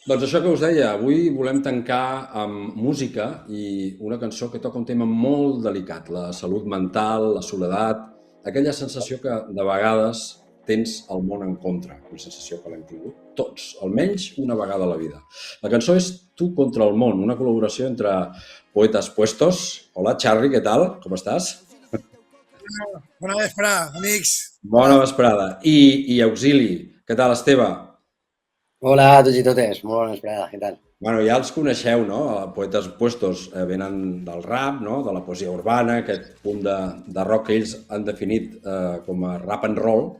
Doncs això que us deia, avui volem tancar amb música i una cançó que toca un tema molt delicat, la salut mental, la soledat, aquella sensació que de vegades tens el món en contra, una sensació que l'hem tingut tots, almenys una vegada a la vida. La cançó és Tu contra el món, una col·laboració entre Poetes Puestos. Hola, Charlie, què tal? Com estàs? Bona vesprà, amics. Bona Hola. vesprada. I Auxili, què tal, Esteve? Hola a tots i totes, molt bona vesprada, què tal? Bueno, ja els coneixeu, no? Poetes Puestos venen del rap, no? De la poesia urbana, aquest punt de rock que ells han definit com a rap and roll,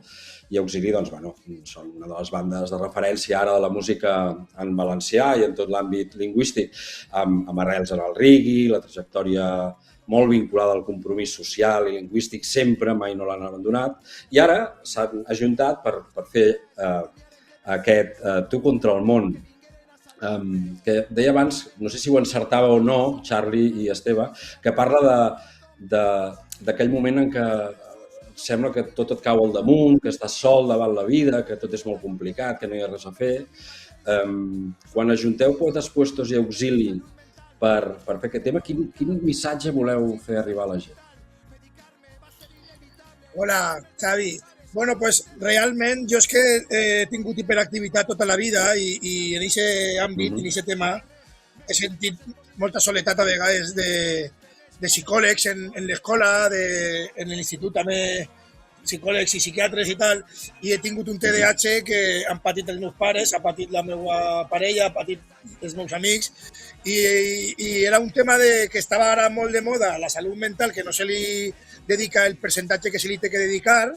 i Auxili, doncs, bueno, són una de les bandes de referència ara de la música en valencià i en tot l'àmbit lingüístic, amb arrels en el reggae, la trajectòria molt vinculada al compromís social i lingüístic, sempre, mai no l'han abandonat, i ara s'han ajuntat per fer aquest Tu contra el món, que deia abans, no sé si ho encertava o no, Charlie i Esteve, que parla d'aquell moment en què sembla que tot et cau al damunt, que estàs sol davant la vida, que tot és molt complicat, que no hi ha res a fer. Quan ajunteu Poetes Puestos i Auxili per fer aquest tema, quin missatge voleu fer arribar a la gent? Hola, Xavi. Bueno, pues realment jo és que he tingut hiperactivitat tota la vida i en aquest àmbit, en aquest tema, he sentit molta soledat a vegades de psicòlegs en l'escola, en l'institut també, psicòlegs i psiquiatres i tal, i he tingut un TDAH que han patit els meus pares, ha patit la meva parella, ha patit els meus amics, i era un tema que estava ara molt de moda, la salut mental, que no se li dedica el percentatge que se li té que dedicar,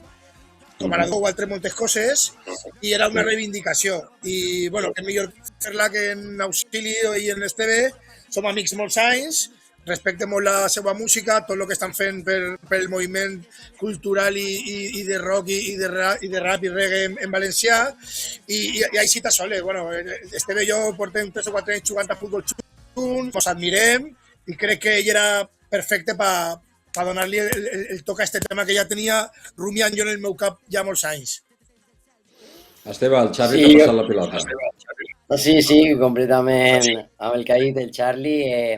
com a la o altres moltes coses, i era una reivindicació. I, bueno, que millor fer-la que en Auxili i en Esteve, som amics molts anys, respecte molt la seva música, tot el que estan fent pel moviment cultural i de rock i de rap i reggae en valencià, i així t'ha solet. Bueno, Esteve i jo portem 3 o 4 anys jugant a futbol junts, ens admirem, i crec que ell era perfecte per donar-li el toc a aquest tema que ja tenia rumiant jo en el meu cap ja molts anys. Esteve, el Charlie t'ha passat la pilota. Sí, completament amb el que ha dit el Charlie.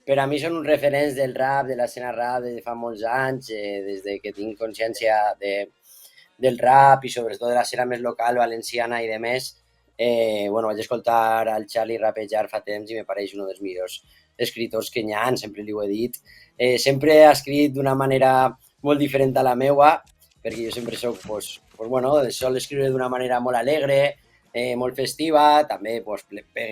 Per a mi són uns referents del rap, de l'escena rap des de fa molts anys, des de que tinc consciència del rap i sobretot de l'escena més local, valenciana i de més. Bueno, vaig escoltar el Charlie rapejar fa temps i me pareix un dels millors escriptors que n'hi ha, sempre li ho he dit. Sempre ha escrit d'una manera molt diferent a la meua, perquè jo sempre soc, sol escriure d'una manera molt alegre, molt festiva, també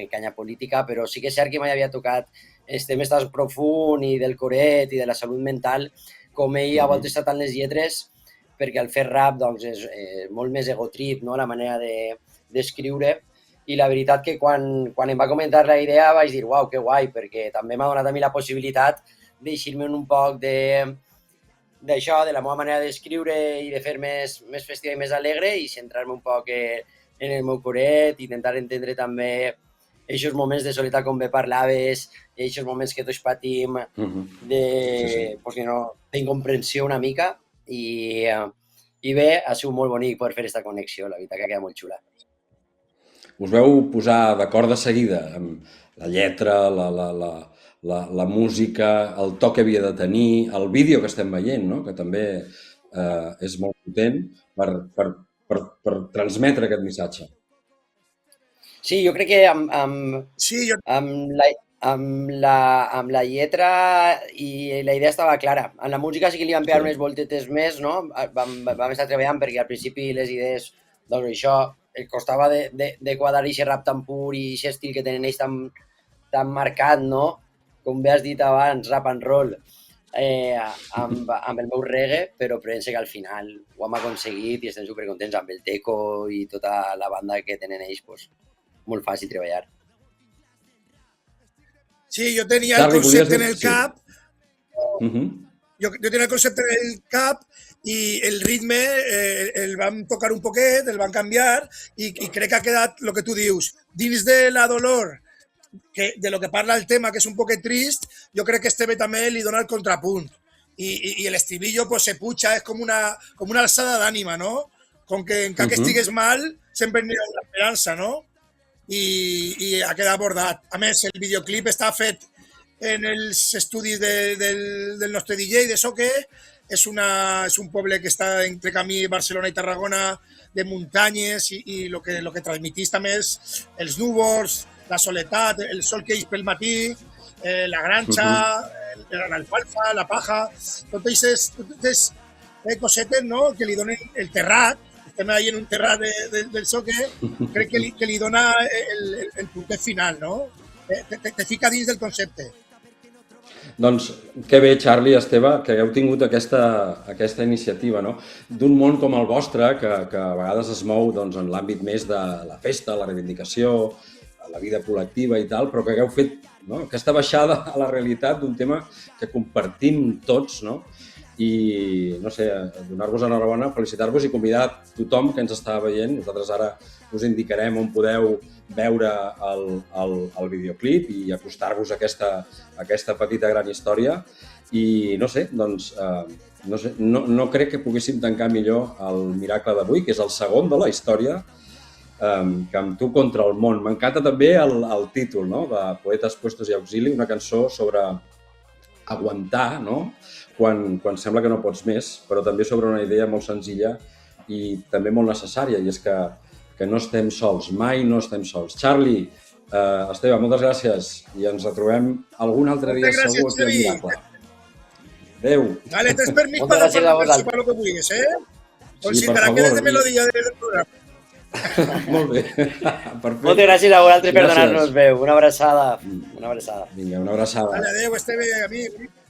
canya política, però sí que és cert que mai havia tocat els temes tan profund i del coret i de la salut mental com ell a voltes tractant les lletres, perquè al fer rap doncs, és molt més egotrip, no? La manera d'escriure. I la veritat que quan em va comentar la idea vaig dir, uau, que guai, perquè també m'ha donat a mi la possibilitat d'eixir-me un poc d'això, de la meva manera d'escriure i de fer més festiva i més alegre i centrar-me un poc en el meu coret, intentar entendre també aquests moments de soledat com bé parlaves, aquests moments que tots patim d'incomprensió una mica i bé, ha sigut molt bonic poder fer aquesta connexió, la veritat que queda molt xula. Us veu posar d'acord de seguida amb la lletra, la música, el to que havia de tenir, el vídeo que estem veient, no? Que també és molt potent per transmetre aquest missatge. Sí, jo crec que amb la lletra i la idea estava clara. En la música sí que li vam pegar unes voltetes més, no? Vam estar treballant perquè al principi les idees, doncs això, costava de quadrar aquest rap tan pur i aquest estil que tenen ells tan marcat, no? Com bé has dit abans, rap and roll, amb el meu reggae, però pense que al final ho hem aconseguit i estem supercontents amb el Teco i tota la banda que tenen ells, doncs, molt fàcil treballar. Sí, jo tenia el concepte en el cap, jo tenia el concepte en el cap i el ritme el vam tocar un poquet, el vam canviar i crec que ha quedat el que tu dius. Dins de la dolor, de lo que parla el tema, que és un poquet trist, jo crec que Esteve també li dona el contrapunt. I l'estribillo pues, se puja, és com una alçada d'ànima, no? Com que encara que estigues mal, sempre n'hi ha l'esperança, no? i ha quedat abordat. A més, el videoclip està fet en els estudis del nostre DJ, de Soque. És un poble que està entre camí Barcelona i Tarragona, de muntanyes, i el que transmitís també és els núvols, la soledat, el sol que ix pel matí, la granxa, l'alfalfa, la paja, totes aquestes cosetes, no?, que li donen el terrat. Estem ahí en un terrat del Soque, crec que li dona el puntet final, no? Te fica dins del concepte. Doncs que bé, Charlie i Esteve, que hagueu tingut aquesta iniciativa, no? D'un món com el vostre, que a vegades es mou doncs, en l'àmbit més de la festa, la reivindicació, la vida col·lectiva i tal, però que hagueu fet, no?, aquesta baixada a la realitat d'un tema que compartim tots, no? I, no sé, donar-vos enhorabona, felicitar-vos i convidar tothom que ens està veient. Nosaltres ara us indicarem on podeu veure el videoclip i acostar-vos a aquesta petita gran història. I no sé, doncs, no crec que poguéssim tancar millor el miracle d'avui, que és el segon de la història, que amb tu contra el món. M'encanta també el títol, no?, de Poetes, Puestos i Auxili, una cançó sobre aguantar, no?, quan sembla que no pots més, però també sobre una idea molt senzilla i també molt necessària, i és que no estem sols, mai no estem sols. Charlie, Esteve, moltes gràcies i ens retrobem algun altre dia segur aquí al Miracle. Adéu. Vale, tens permís para lo que vulguis, Sí, per favor. Quedes de melodia del programa. Molt bé, perfecte. Moltes gràcies a vosaltres per donar-nos veu. Una abraçada. Vinga, una abraçada. Vale, adéu, Esteve, amic.